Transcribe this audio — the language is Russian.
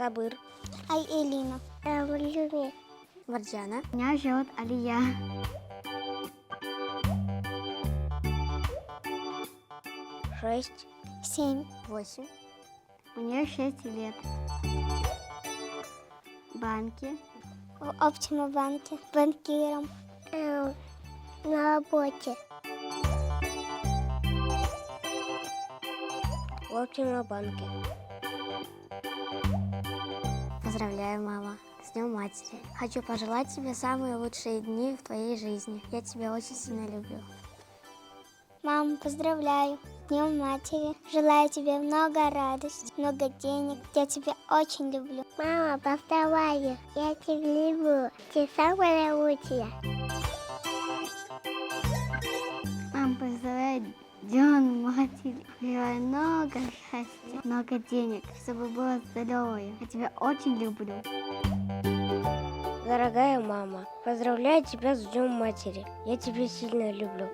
Сабыр. Элина. Люми. Марджана. Меня зовут Алия. 6, 7. 8. Мне 6 лет. Банки. В Оптима-банке. Банкиром. На работе. В Оптима-банке. Поздравляю, мама, с Днем Матери. Хочу пожелать тебе самые лучшие дни в твоей жизни. Я тебя очень сильно люблю. Мама, поздравляю. С Днем Матери. Желаю тебе много радости, много денег. Я тебя очень люблю. Мама, поздравляю. Я тебя люблю. Ты самая лучшая. Мама, поздравляю. День Матери. Желаю много счастья, много денег, чтобы было здоровье. Я тебя очень люблю. Дорогая мама, поздравляю тебя с Днем Матери. Я тебя сильно люблю.